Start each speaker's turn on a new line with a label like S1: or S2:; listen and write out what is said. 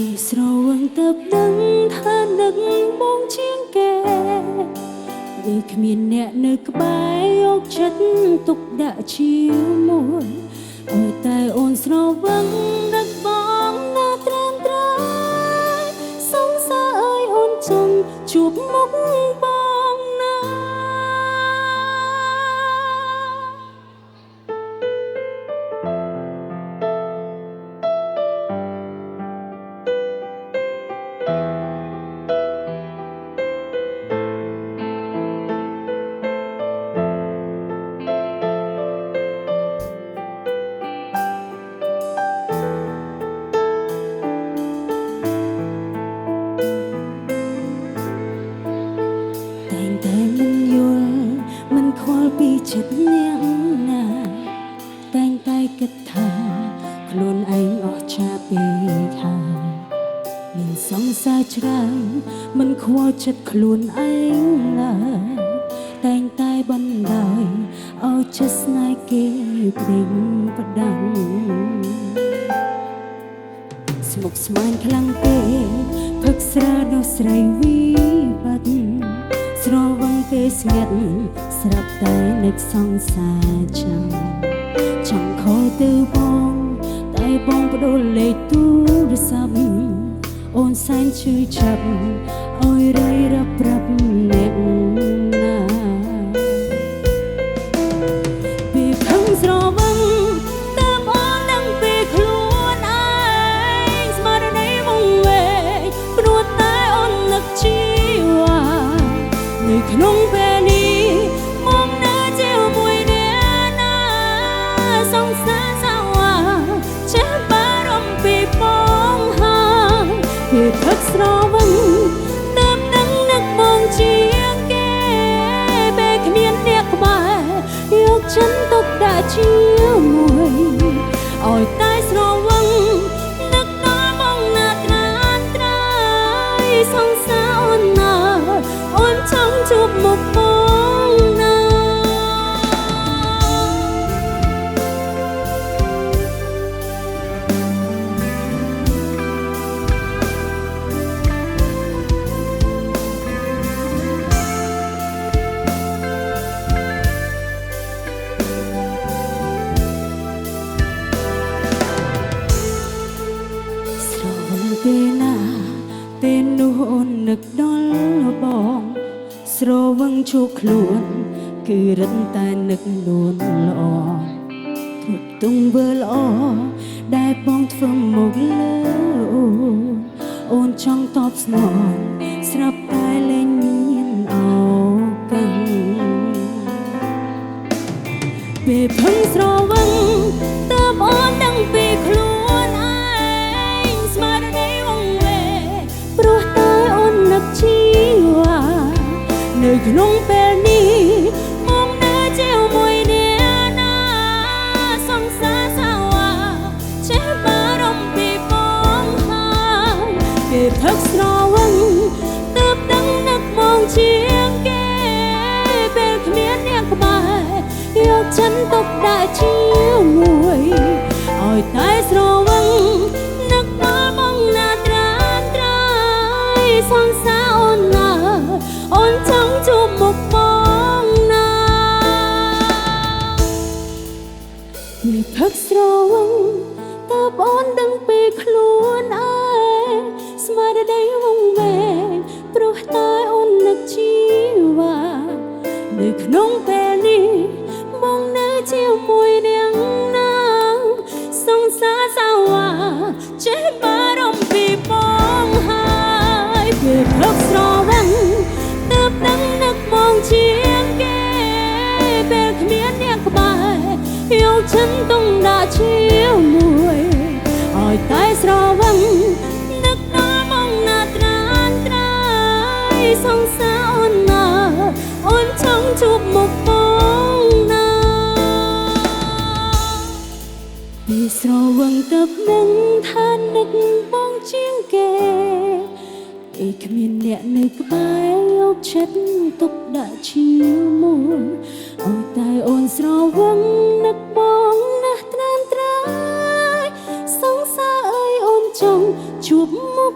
S1: ពីស្រវឹងទៅដឹងថានឹកបងជាងគេវាគ្មានអ្នកនៅក្បែរយកចិត្តទុកដាក់ជាមួយអើតែអូនស្រវឹងនឹកបងណាត្រែមត្រូវសង្សារអើយអូនចង់ជួបមុខបងណាពីចិត្តអ្នកណាតែងតែគិតថាខ្លួនឯងអស់ចាពេកហើយមានសង្សារច្រើនមិនខ្វល់ចិត្តខ្លួនឯងឡើយតែងតែបណ្ដោយឲ្យចិត្តស្នេហ៍គេព្រិញប្រដាំងស្មុគស្មាញខ្លាំងពេកផឹកស្រាដោះស្រាយវិបត្តិស្រវឹងពេលស្ងាត់ស្រាប់តែនឹកសង្សារចង់ខលទៅបងតែបងបដូរលេខទូរស័ព្ទអូនសែនឈឺចាប់អើយរៃរ៉ាប់ប្រាប់អ្នកណាពេលខឹងស្រវឹងតើបងនឹងពេលខ្លួនឯងស្មារតីវង្វេងព្រោះតែអូននឹកជីវ៉ានៅក្នុងពេលនេះមកនៅជាមួយអ្នកណាសង្សារសាវ៉ាចេះបារម្ភពីបងហើយពេលផឹកស្រវឹងទៅនឹងនឹកបងជាងគេពេលគ្មានអ្នកក្បែរយកចិនទុកដាក់ជាមួយឲ្យតែស្រវឹងនឹកដល់បងណាត្រានត្រៃសង្សារអូនណាអូនចង់ជួបមុខបងណាស្រវឹងពេលណាពេលនោះអូននឹកដល់បងស្រវឹងជួបខ្លួនគឺរឹតតែនឹកលួនល្អគ្រប់ទង្វើល្អដែលបងធ្វើមកលើអូនចង់តបស្នងស្រាប់តែលែងមានឱកាសពេលផឹងស្រវឹងតើអូនដឹងពីខ្លួនឯងស្មារតីវង្វេងព្រោះតែអូននឹកជីវ៉ានៅក្នុងពេលនេះមកនៅជាមួយអ្នកណាសង្សារសាវ៉ាចេះបារម្ភពីបងហើយពេលផឹកស្រវឹងទើបដឹងនឹកមកជាងគេពេលគ្មានអ្នកក្បែរយកចិនទុកដាក់ជាមួយឲ្យតែស្រវឹងនឹកដល់បងណាត្រានត្រៃសង្សារអូនណាអូនចង់ជួបមុខបងណាពេលផឹកស្រវឹងតើអូនដឹងពីខ្លួនឯងស្មារតីវង្វេងព្រោះតែអូននឹកជីវ៉ានៅក្នុងពេលនេះបងនៅជាមួយនាងណាសង្សារសាវ៉ាចេះបារម្ភពីបងហើយពេលផឹកស្រវឹងទើបដឹងនឹកបងជាងគេពេលគ្មានអ្នកក្បែរយកចិនទុំដាក់ជាមួយឲ្យតែស្រវឹងនឹកដល់បងណាត្រានត្រៃសង្សារអូនណាអូនចង់ជួបមុខបងណាពេលស្រវឹងទើបដឹងថានឹកបងជាងគេពេលគ្មានអ្នកនៅក្បែរយកចិត្តទុកដាក់ជាមួយឲ្យតែអូនស្រវឹងនឹកបងណាស់ត្រានត្រៃសង្សារអើយអូនចង់ ជួបមុខ